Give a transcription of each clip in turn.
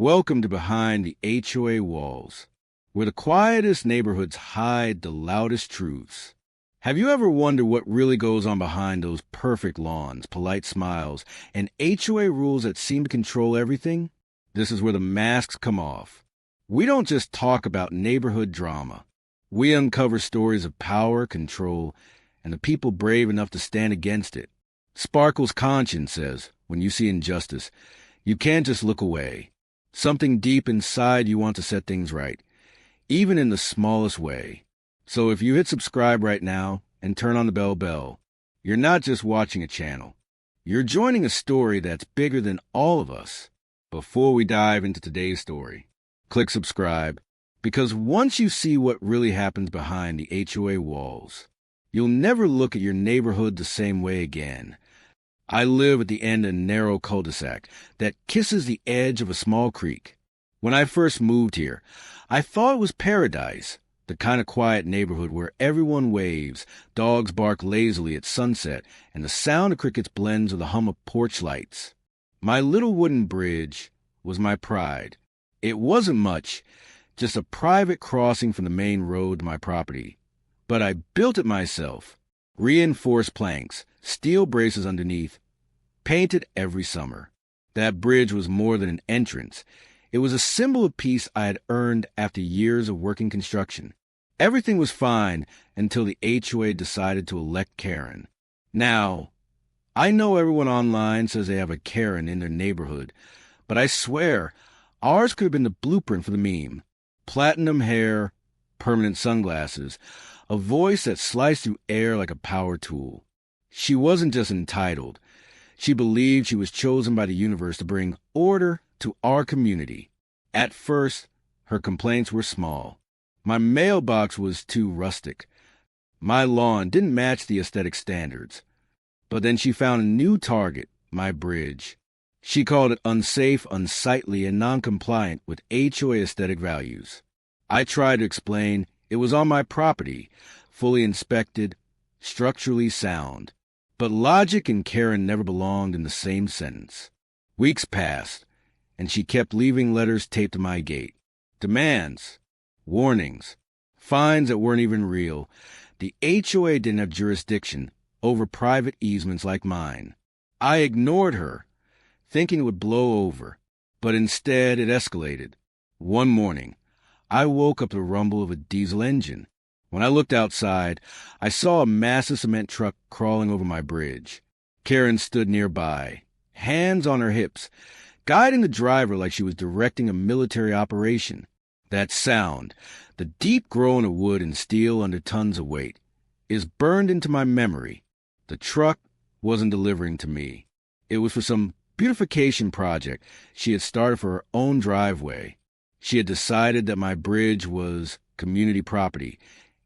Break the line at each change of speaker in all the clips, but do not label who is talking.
Welcome to Behind the HOA Walls, where the quietest neighborhoods hide the loudest truths. Have you ever wondered what really goes on behind those perfect lawns, polite smiles, and HOA rules that seem to control everything? This is where the masks come off. We don't just talk about neighborhood drama. We uncover stories of power, control, and the people brave enough to stand against it. Sparkle's conscience says, when you see injustice, you can't just look away. Something deep inside you want to set things right, even in the smallest way. So if you hit subscribe right now and turn on the bell, you're not just watching a channel. You're joining a story that's bigger than all of us. Before we dive into today's story, click subscribe, because once you see what really happens behind the HOA walls, you'll never look at your neighborhood the same way again. I live at the end of a narrow cul-de-sac that kisses the edge of a small creek. When I first moved here, I thought it was paradise, the kind of quiet neighborhood where everyone waves, dogs bark lazily at sunset, and the sound of crickets blends with the hum of porch lights. My little wooden bridge was my pride. It wasn't much, just a private crossing from the main road to my property. But I built it myself. Reinforced planks, steel braces underneath, painted every summer. That bridge was more than an entrance. It was a symbol of peace I had earned after years of working construction. Everything was fine until the HOA decided to elect Karen. Now, I know everyone online says they have a Karen in their neighborhood, but I swear, ours could have been the blueprint for the meme. Platinum hair, permanent sunglasses, a voice that sliced through air like a power tool. She wasn't just entitled. She believed she was chosen by the universe to bring order to our community. At first, her complaints were small. My mailbox was too rustic. My lawn didn't match the aesthetic standards. But then she found a new target, my bridge. She called it unsafe, unsightly, and non-compliant with HOA aesthetic values. I tried to explain it was on my property, fully inspected, structurally sound. But logic and Karen never belonged in the same sentence. Weeks passed, and she kept leaving letters taped to my gate. Demands, warnings, fines that weren't even real. The HOA didn't have jurisdiction over private easements like mine. I ignored her, thinking it would blow over, but instead it escalated. One morning, I woke up to the rumble of a diesel engine. When I looked outside, I saw a massive cement truck crawling over my bridge. Karen stood nearby, hands on her hips, guiding the driver like she was directing a military operation. That sound, the deep groan of wood and steel under tons of weight, is burned into my memory. The truck wasn't delivering to me. It was for some beautification project she had started for her own driveway. She had decided that my bridge was community property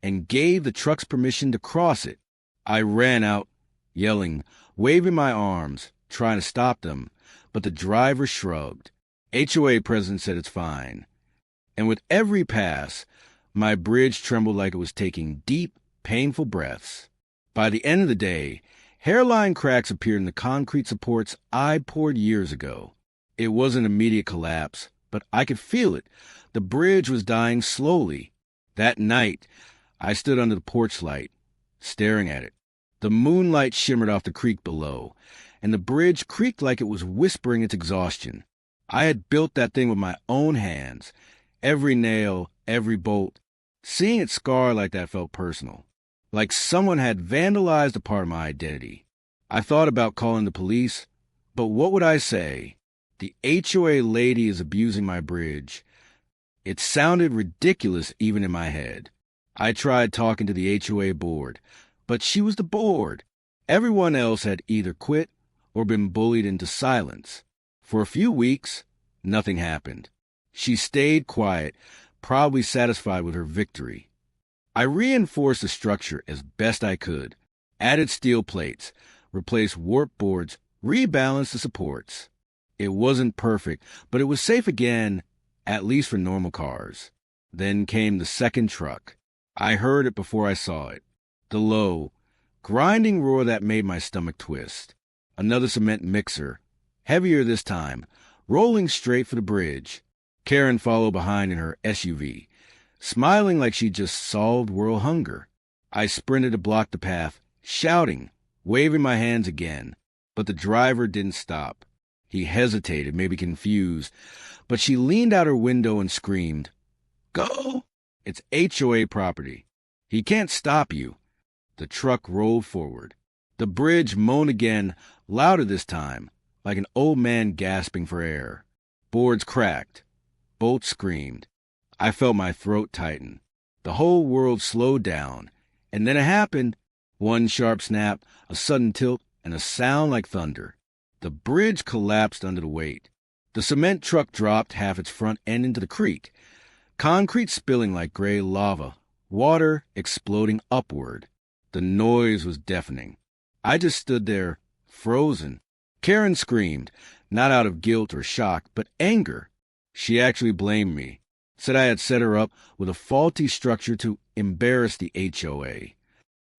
and gave the trucks permission to cross it. I ran out, yelling, waving my arms, trying to stop them, but the driver shrugged. HOA president said it's fine. And with every pass, my bridge trembled like it was taking deep, painful breaths. By the end of the day, hairline cracks appeared in the concrete supports I poured years ago. It wasn't immediate collapse, but I could feel it. The bridge was dying slowly. That night, I stood under the porch light, staring at it. The moonlight shimmered off the creek below, and the bridge creaked like it was whispering its exhaustion. I had built that thing with my own hands, every nail, every bolt. Seeing it scar like that felt personal, like someone had vandalized a part of my identity. I thought about calling the police, but what would I say? The HOA lady is abusing my bridge. It sounded ridiculous even in my head. I tried talking to the HOA board, but she was the board. Everyone else had either quit or been bullied into silence. For a few weeks, nothing happened. She stayed quiet, probably satisfied with her victory. I reinforced the structure as best I could, added steel plates, replaced warped boards, rebalanced the supports. It wasn't perfect, but it was safe again, at least for normal cars. Then came the second truck. I heard it before I saw it. The low, grinding roar that made my stomach twist. Another cement mixer, heavier this time, rolling straight for the bridge. Karen followed behind in her SUV, smiling like she'd just solved world hunger. I sprinted to block the path, shouting, waving my hands again, but the driver didn't stop. He hesitated, maybe confused, but she leaned out her window and screamed, "Go! It's HOA property. He can't stop you." The truck rolled forward. The bridge moaned again, louder this time, like an old man gasping for air. Boards cracked. Bolts screamed. I felt my throat tighten. The whole world slowed down, and then it happened. One sharp snap, a sudden tilt, and a sound like thunder. The bridge collapsed under the weight. The cement truck dropped half its front end into the creek, concrete spilling like gray lava, water exploding upward. The noise was deafening. I just stood there, frozen. Karen screamed, not out of guilt or shock, but anger. She actually blamed me, said I had set her up with a faulty structure to embarrass the HOA.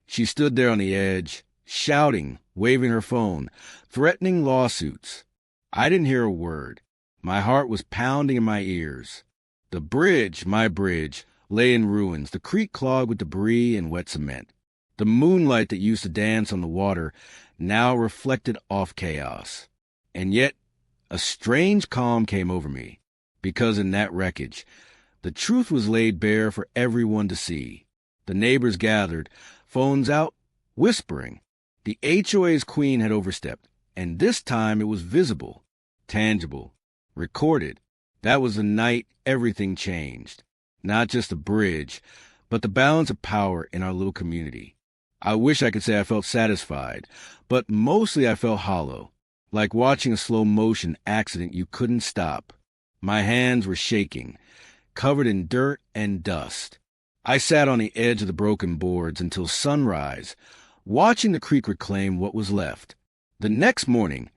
She stood there on the edge, shouting, waving her phone, threatening lawsuits. I didn't hear a word. My heart was pounding in my ears. The bridge, my bridge, lay in ruins, the creek clogged with debris and wet cement. The moonlight that used to dance on the water now reflected off chaos. And yet, a strange calm came over me, because in that wreckage, the truth was laid bare for everyone to see. The neighbors gathered, phones out, whispering. The HOA's queen had overstepped, and this time it was visible, tangible, recorded. That was the night everything changed. Not just the bridge, but the balance of power in our little community. I wish I could say I felt satisfied, but mostly I felt hollow, like watching a slow-motion accident you couldn't stop. My hands were shaking, covered in dirt and dust. I sat on the edge of the broken boards until sunrise, watching the creek reclaim what was left. The next morning,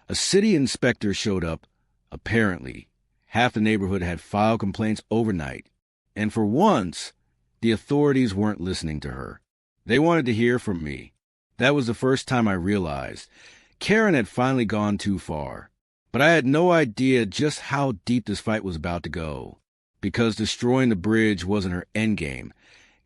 a city inspector showed up. Apparently, half the neighborhood had filed complaints overnight, and for once, the authorities weren't listening to her. They wanted to hear from me. That was the first time I realized Karen had finally gone too far. But I had no idea just how deep this fight was about to go, because destroying the bridge wasn't her endgame.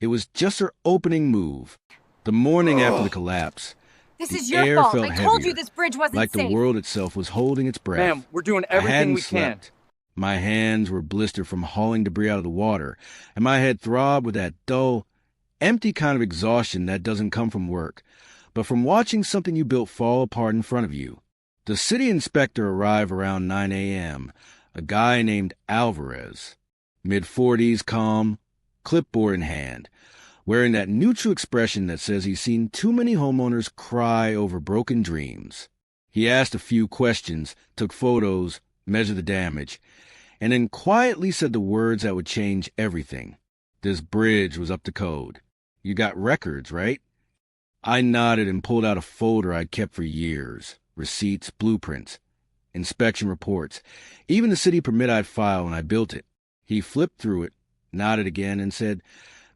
It was just her opening move. The morning after the collapse,
this
the
is your
air
fault.
felt
I told
heavier,
you this bridge wasn't
like
safe.
the world itself was holding its breath.
Ma'am, we're doing
I
everything
hadn't
we can.
slept. My hands were blistered from hauling debris out of the water, and my head throbbed with that dull, empty kind of exhaustion that doesn't come from work, but from watching something you built fall apart in front of you. The city inspector arrived around 9 a.m., a guy named Alvarez, mid-40s, calm, clipboard in hand, wearing that neutral expression that says he's seen too many homeowners cry over broken dreams. He asked a few questions, took photos, measured the damage, and then quietly said the words that would change everything. This bridge was up to code. You got records, right? I nodded and pulled out a folder I'd kept for years. Receipts, blueprints, inspection reports, even the city permit I'd filed when I built it. He flipped through it, nodded again, and said,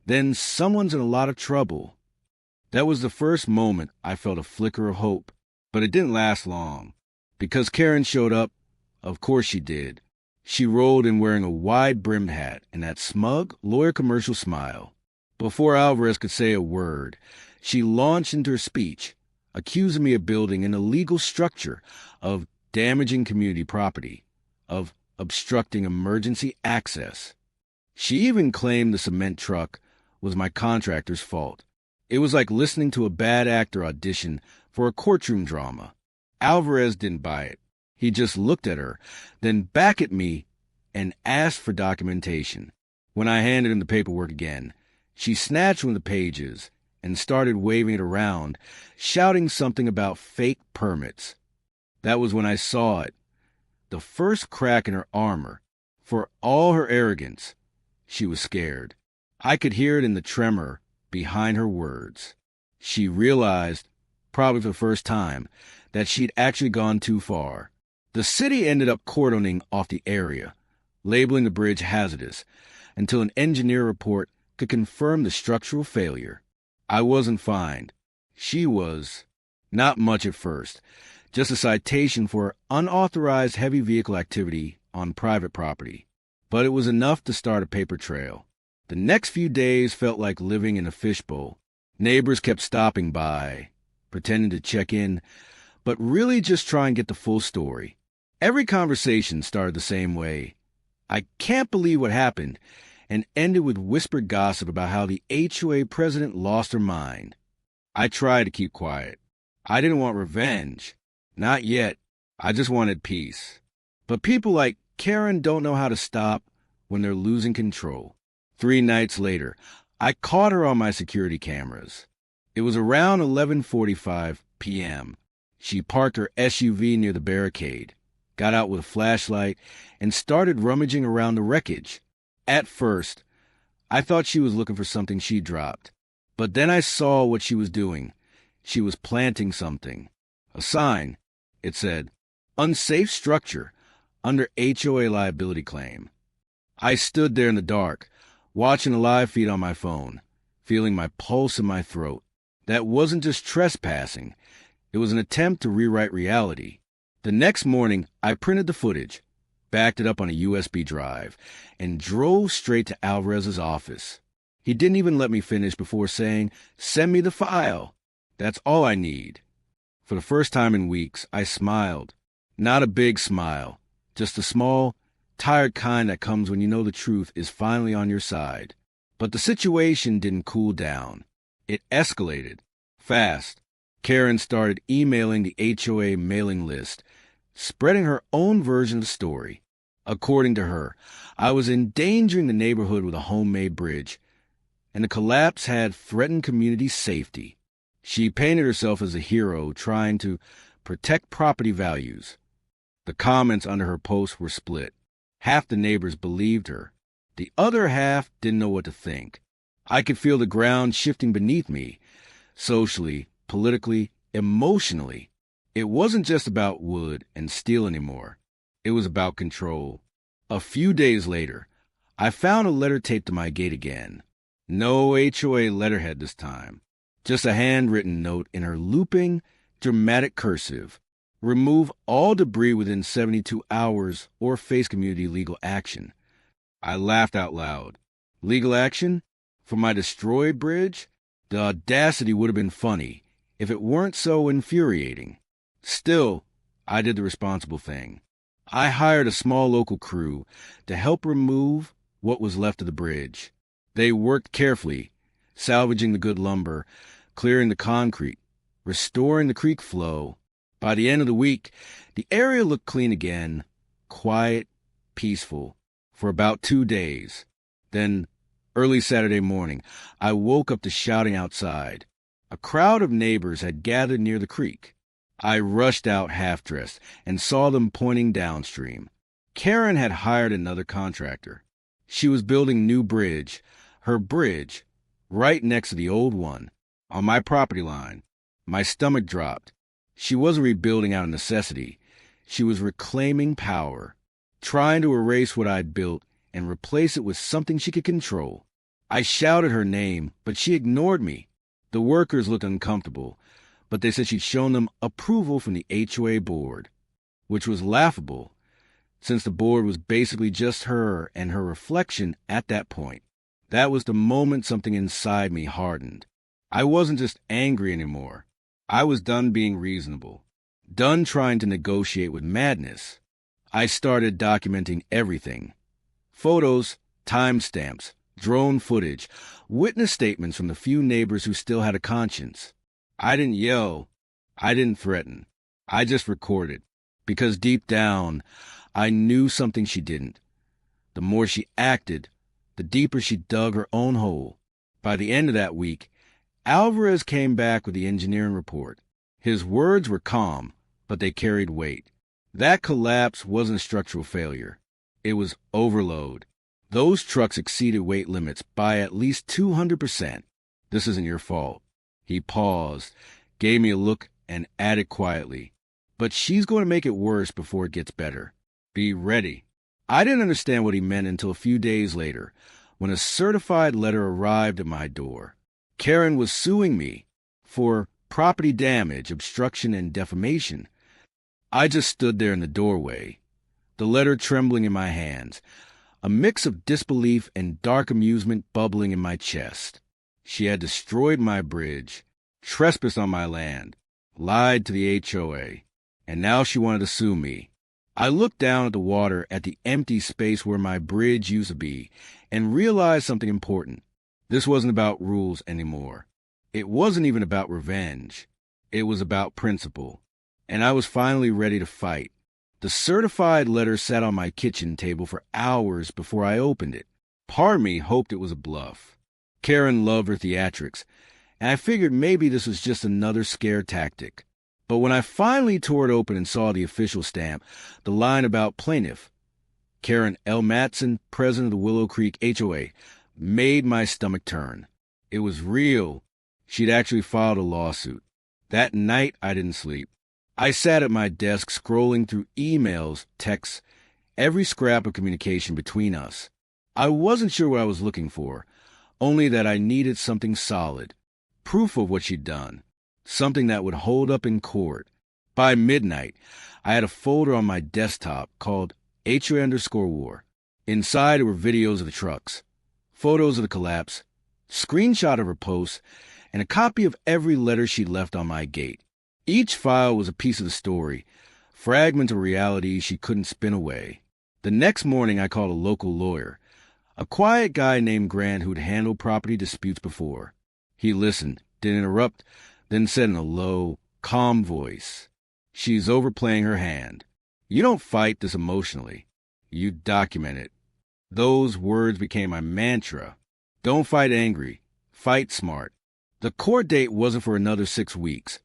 "Then someone's in a lot of trouble." That was the first moment I felt a flicker of hope, but it didn't last long. Because Karen showed up, of course she did. She rolled in wearing a wide-brimmed hat and that smug, lawyer commercial smile. Before Alvarez could say a word, she launched into her speech, accusing me of building an illegal structure, of damaging community property, of obstructing emergency access. She even claimed the cement truck was my contractor's fault. It was like listening to a bad actor audition for a courtroom drama. Alvarez didn't buy it. He just looked at her, then back at me, and asked for documentation. When I handed him the paperwork again, she snatched one of the pages and started waving it around, shouting something about fake permits. That was when I saw it. The first crack in her armor. For all her arrogance, she was scared. I could hear it in the tremor behind her words. She realized, probably for the first time, that she'd actually gone too far. The city ended up cordoning off the area, labeling the bridge hazardous, until an engineer report could confirm the structural failure. I wasn't fined. She was. Not much at first. just a citation for unauthorized heavy vehicle activity on private property. But it was enough to start a paper trail. The next few days felt like living in a fishbowl. Neighbors kept stopping by, pretending to check in, but really just try and get the full story. Every conversation started the same way. "I can't believe what happened," and ended with whispered gossip about how the HOA president lost her mind. I tried to keep quiet. I didn't want revenge. Not yet. I just wanted peace. But people like Karen don't know how to stop when they're losing control. 3 nights later, I caught her on my security cameras. It was around 11:45 p.m. She parked her SUV near the barricade, got out with a flashlight, and started rummaging around the wreckage. At first, I thought she was looking for something she dropped. But then I saw what she was doing. She was planting something. A sign. It said, "Unsafe structure, under HOA liability claim." I stood there in the dark, watching a live feed on my phone, feeling my pulse in my throat. That wasn't just trespassing. It was an attempt to rewrite reality. The next morning, I printed the footage, backed it up on a USB drive, and drove straight to Alvarez's office. He didn't even let me finish before saying, "Send me the file. That's all I need." For the first time in weeks, I smiled. Not a big smile, just a small, tired kind that comes when you know the truth is finally on your side. But the situation didn't cool down. It escalated. Fast. Karen started emailing the HOA mailing list, spreading her own version of the story. According to her, I was endangering the neighborhood with a homemade bridge, and the collapse had threatened community safety. She painted herself as a hero trying to protect property values. The comments under her posts were split. Half the neighbors believed her. The other half didn't know what to think. I could feel the ground shifting beneath me, socially, politically, emotionally. It wasn't just about wood and steel anymore. It was about control. A few days later, I found a letter taped to my gate again. No HOA letterhead this time. Just a handwritten note in her looping, dramatic cursive. "Remove all debris within 72 hours or face community legal action." I laughed out loud. Legal action? For my destroyed bridge? The audacity would have been funny if it weren't so infuriating. Still, I did the responsible thing. I hired a small local crew to help remove what was left of the bridge. They worked carefully, salvaging the good lumber, clearing the concrete, restoring the creek flow. By the end of the week, the area looked clean again, quiet, peaceful, for about 2 days. Then, early Saturday morning, I woke up to shouting outside. A crowd of neighbors had gathered near the creek. I rushed out half-dressed and saw them pointing downstream. Karen had hired another contractor. She was building new bridge, her bridge, right next to the old one, on my property line. My stomach dropped. She wasn't rebuilding out of necessity. She was reclaiming power, trying to erase what I'd built and replace it with something she could control. I shouted her name, but she ignored me. The workers looked uncomfortable, but they said she'd shown them approval from the HOA board, which was laughable, since the board was basically just her and her reflection at that point. That was the moment something inside me hardened. I wasn't just angry anymore. I was done being reasonable, done trying to negotiate with madness. I started documenting everything. Photos, timestamps, drone footage, witness statements from the few neighbors who still had a conscience. I didn't yell. I didn't threaten. I just recorded, because deep down, I knew something she didn't. The more she acted, the deeper she dug her own hole. By the end of that week, Alvarez came back with the engineering report. His words were calm, but they carried weight. That collapse wasn't a structural failure. It was overload. Those trucks exceeded weight limits by at least 200%. "This isn't your fault." He paused, gave me a look, and added quietly, "But she's going to make it worse before it gets better. Be ready." I didn't understand what he meant until a few days later, when a certified letter arrived at my door. Karen was suing me for property damage, obstruction, and defamation. I just stood there in the doorway, the letter trembling in my hands, a mix of disbelief and dark amusement bubbling in my chest. She had destroyed my bridge, trespassed on my land, lied to the HOA, and now she wanted to sue me. I looked down at the water at the empty space where my bridge used to be and realized something important. This wasn't about rules anymore. It wasn't even about revenge. It was about principle. And I was finally ready to fight. The certified letter sat on my kitchen table for hours before I opened it. Part of me hoped it was a bluff. Karen loved her theatrics, and I figured maybe this was just another scare tactic. But when I finally tore it open and saw the official stamp, the line about plaintiff, Karen L. Matson, president of the Willow Creek HOA, made my stomach turn. It was real. She'd actually filed a lawsuit. That night, I didn't sleep. I sat at my desk scrolling through emails, texts, every scrap of communication between us. I wasn't sure what I was looking for, only that I needed something solid, proof of what she'd done, something that would hold up in court. By midnight, I had a folder on my desktop called HOA_war. Inside were videos of the trucks, photos of the collapse, screenshot of her posts, and a copy of every letter she'd left on my gate. Each file was a piece of the story, fragments of reality she couldn't spin away. The next morning, I called a local lawyer, a quiet guy named Grant who'd handled property disputes before. He listened, didn't interrupt, then said in a low, calm voice, "She's overplaying her hand. You don't fight this emotionally. You document it." Those words became my mantra. Don't fight angry. Fight smart. The court date wasn't for another 6 weeks.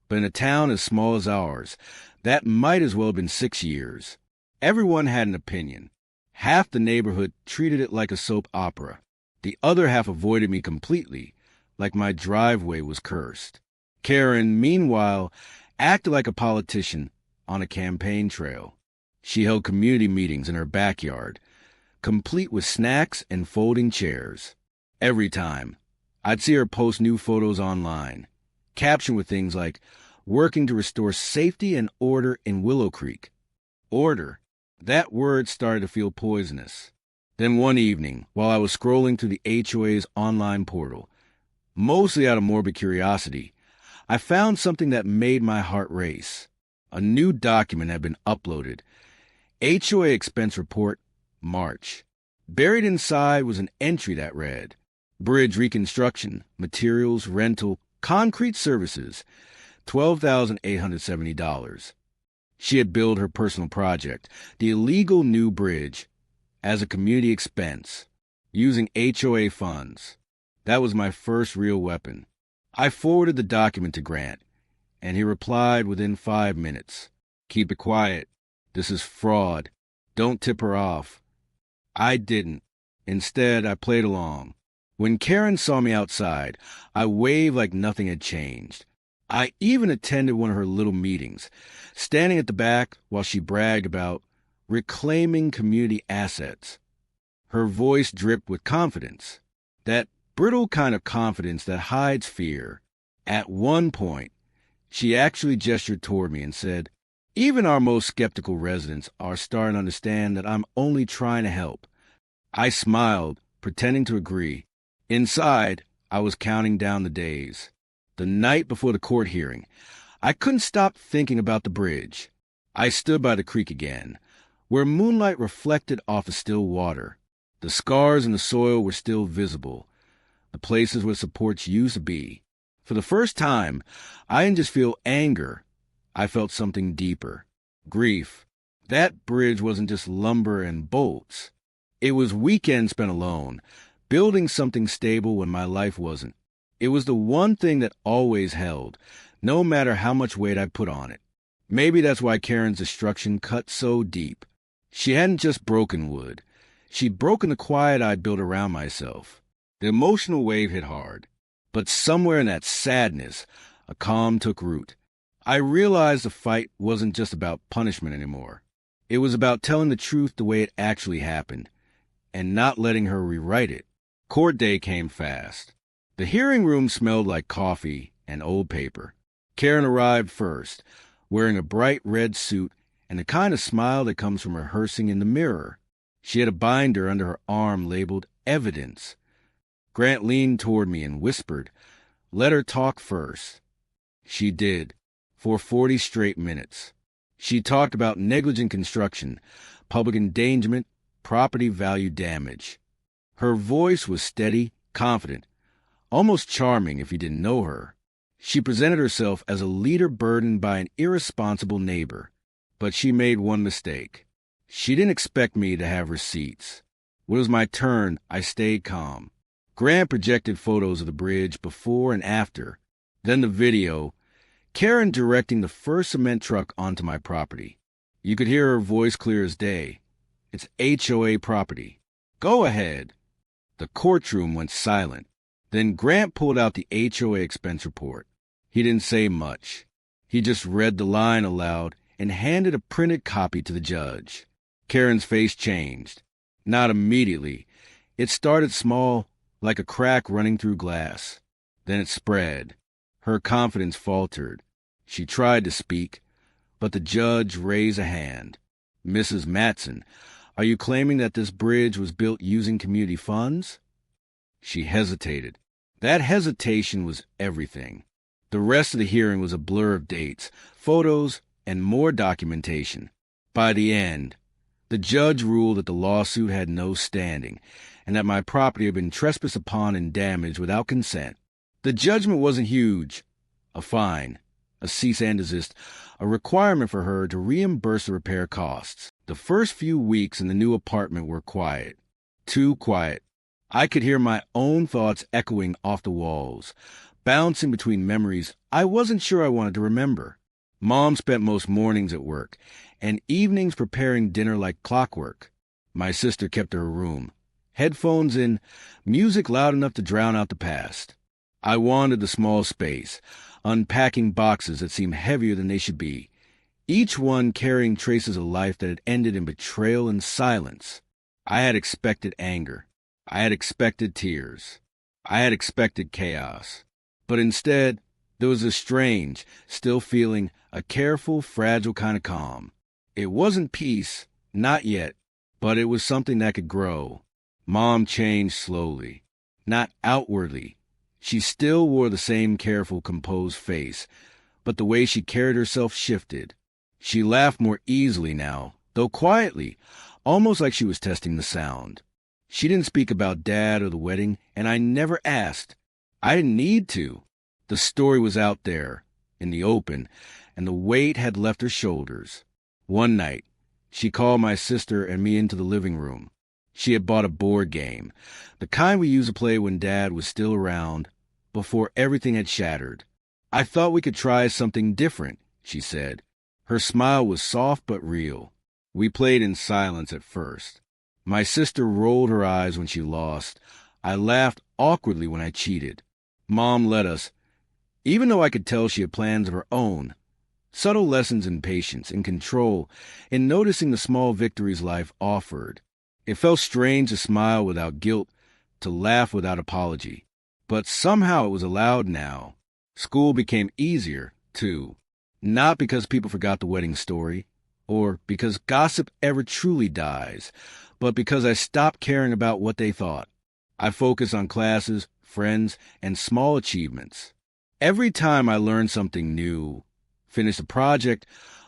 But in a town as small as ours, that might as well have been 6 years. Everyone had an opinion. Half the neighborhood treated it like a soap opera. The other half avoided me completely, like my driveway was cursed. Karen, meanwhile, acted like a politician on a campaign trail. She held community meetings in her backyard, complete with snacks and folding chairs. Every time, I'd see her post new photos online, captioned with things like, "Working to restore safety and order in Willow Creek." Order. That word started to feel poisonous. Then one evening, while I was scrolling through the HOA's online portal, mostly out of morbid curiosity, I found something that made my heart race. A new document had been uploaded. HOA expense report, March. Buried inside was an entry that read, "Bridge reconstruction, materials, rental, concrete services, $12,870. She had billed her personal project, the illegal new bridge, as a community expense, using HOA funds. That was my first real weapon. I forwarded the document to Grant, and he replied within 5 minutes. "Keep it quiet. This is fraud. Don't tip her off." I didn't. Instead, I played along. When Karen saw me outside, I waved like nothing had changed. I even attended one of her little meetings, standing at the back while she bragged about reclaiming community assets. Her voice dripped with confidence, that brittle kind of confidence that hides fear. At one point, she actually gestured toward me and said, "Even our most skeptical residents are starting to understand that I'm only trying to help." I smiled, pretending to agree. Inside, I was counting down the days. The night before the court hearing, I couldn't stop thinking about the bridge. I stood by the creek again, where moonlight reflected off the still water. The scars in the soil were still visible, the places where supports used to be. For the first time, I didn't just feel anger. I felt something deeper. Grief. That bridge wasn't just lumber and bolts. It was weekends spent alone, building something stable when my life wasn't. It was the one thing that always held, no matter how much weight I put on it. Maybe that's why Karen's destruction cut so deep. She hadn't just broken wood. She'd broken the quiet I'd built around myself. The emotional wave hit hard. But somewhere in that sadness, a calm took root. I realized the fight wasn't just about punishment anymore. It was about telling the truth the way it actually happened, and not letting her rewrite it. Court day came fast. The hearing room smelled like coffee and old paper. Karen arrived first, wearing a bright red suit and the kind of smile that comes from rehearsing in the mirror. She had a binder under her arm labeled Evidence. Grant leaned toward me and whispered, "Let her talk first." She did, for 40 straight minutes. She talked about negligent construction, public endangerment, property value damage. Her voice was steady, confident, almost charming if you didn't know her. She presented herself as a leader burdened by an irresponsible neighbor. But she made one mistake. She didn't expect me to have receipts. When it was my turn, I stayed calm. Grant projected photos of the bridge before and after. Then the video, Karen directing the first cement truck onto my property. You could hear her voice clear as day. "It's HOA property. Go ahead." The courtroom went silent. Then Grant pulled out the HOA expense report. He didn't say much. He just read the line aloud and handed a printed copy to the judge. Karen's face changed. Not immediately. It started small, like a crack running through glass. Then it spread. Her confidence faltered. She tried to speak, but the judge raised a hand. "Mrs. Matson, are you claiming that this bridge was built using community funds?" She hesitated. That hesitation was everything. The rest of the hearing was a blur of dates, photos, and more documentation. By the end, the judge ruled that the lawsuit had no standing and that my property had been trespassed upon and damaged without consent. The judgment wasn't huge. A fine, a cease and desist, a requirement for her to reimburse the repair costs. The first few weeks in the new apartment were quiet. Too quiet. I could hear my own thoughts echoing off the walls, bouncing between memories I wasn't sure I wanted to remember. Mom spent most mornings at work, and evenings preparing dinner like clockwork. My sister kept her room, headphones in, music loud enough to drown out the past. I wandered the small space, unpacking boxes that seemed heavier than they should be, each one carrying traces of life that had ended in betrayal and silence. I had expected anger. I had expected tears. I had expected chaos. But instead, there was a strange, still feeling, a careful, fragile kind of calm. It wasn't peace, not yet, but it was something that could grow. Mom changed slowly, not outwardly. She still wore the same careful, composed face, but the way she carried herself shifted. She laughed more easily now, though quietly, almost like she was testing the sound. She didn't speak about Dad or the wedding, and I never asked. I didn't need to. The story was out there, in the open, and the weight had left her shoulders. One night, she called my sister and me into the living room. She had bought a board game, the kind we used to play when Dad was still around, before everything had shattered. "I thought we could try something different," she said. Her smile was soft but real. We played in silence at first. My sister rolled her eyes when she lost. I laughed awkwardly when I cheated. Mom let us, even though I could tell she had plans of her own. Subtle lessons in patience, in control, in noticing the small victories life offered. It felt strange to smile without guilt, to laugh without apology. But somehow it was allowed now. School became easier, too. Not because people forgot the wedding story, or because gossip ever truly dies, but because I stopped caring about what they thought. I focused on classes, friends, and small achievements. Every time I learned something new, finished a project,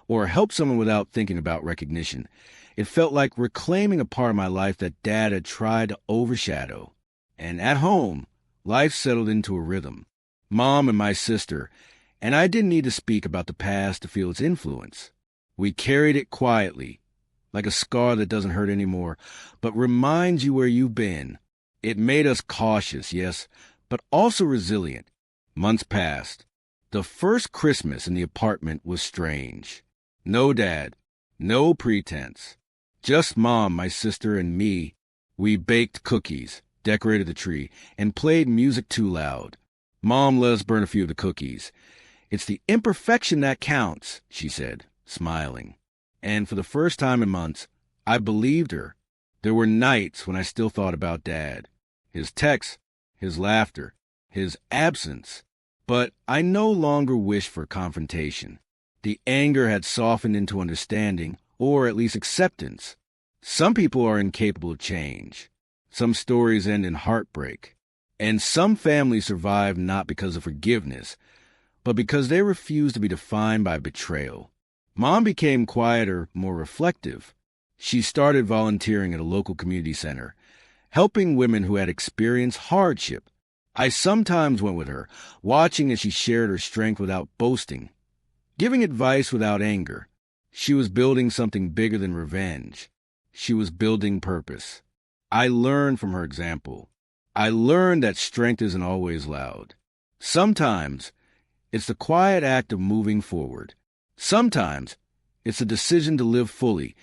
or helped someone without thinking about recognition, it felt like reclaiming a part of my life that Dad had tried to overshadow. And at home, life settled into a rhythm. Mom and my sister, and I didn't need to speak about the past to feel its influence. We carried it quietly, like a scar that doesn't hurt anymore, but reminds you where you've been. It made us cautious, yes, but also resilient. Months passed. The first Christmas in the apartment was strange. No Dad, no pretense. Just Mom, my sister, and me. We baked cookies, decorated the tree, and played music too loud. Mom let us burn a few of the cookies. "It's the imperfection that counts," she said, smiling. And for the first time in months, I believed her. There were nights when I still thought about Dad. His texts, his laughter, his absence. But I no longer wished for confrontation. The anger had softened into understanding, or at least acceptance. Some people are incapable of change. Some stories end in heartbreak. And some families survive not because of forgiveness, but because they refuse to be defined by betrayal. Mom became quieter, more reflective. She started volunteering at a local community center, helping women who had experienced hardship. I sometimes went with her, watching as she shared her strength without boasting, giving advice without anger. She was building something bigger than revenge. She was building purpose. I learned from her example. I learned that strength isn't always loud. Sometimes it's the quiet act of moving forward. Sometimes it's the decision to live fully,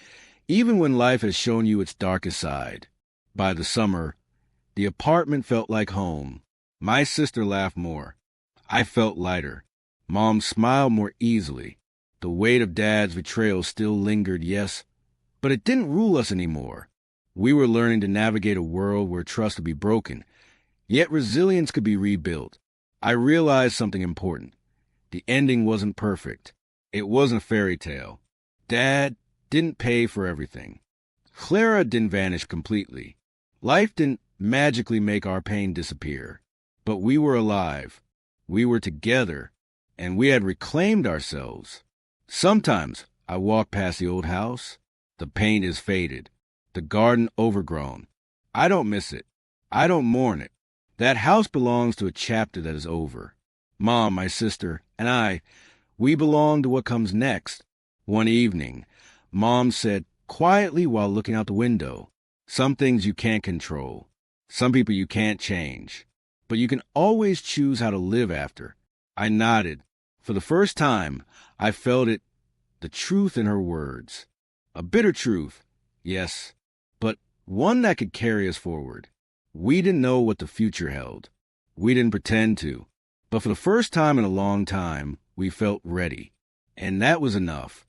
even when life has shown you its darkest side. By the summer, the apartment felt like home. My sister laughed more. I felt lighter. Mom smiled more easily. The weight of Dad's betrayal still lingered, yes, but it didn't rule us anymore. We were learning to navigate a world where trust would be broken, yet resilience could be rebuilt. I realized something important. The ending wasn't perfect. It wasn't a fairy tale. Dad didn't pay for everything. Clara didn't vanish completely. Life didn't magically make our pain disappear. But we were alive. We were together. And we had reclaimed ourselves. Sometimes I walk past the old house. The paint is faded. The garden overgrown. I don't miss it. I don't mourn it. That house belongs to a chapter that is over. Mom, my sister, and I, we belong to what comes next. One evening, Mom said quietly while looking out the window, "Some things you can't control. Some people you can't change. But you can always choose how to live after." I nodded. For the first time, I felt it, the truth in her words. A bitter truth, yes, but one that could carry us forward. We didn't know what the future held. We didn't pretend to. But for the first time in a long time, we felt ready. And that was enough.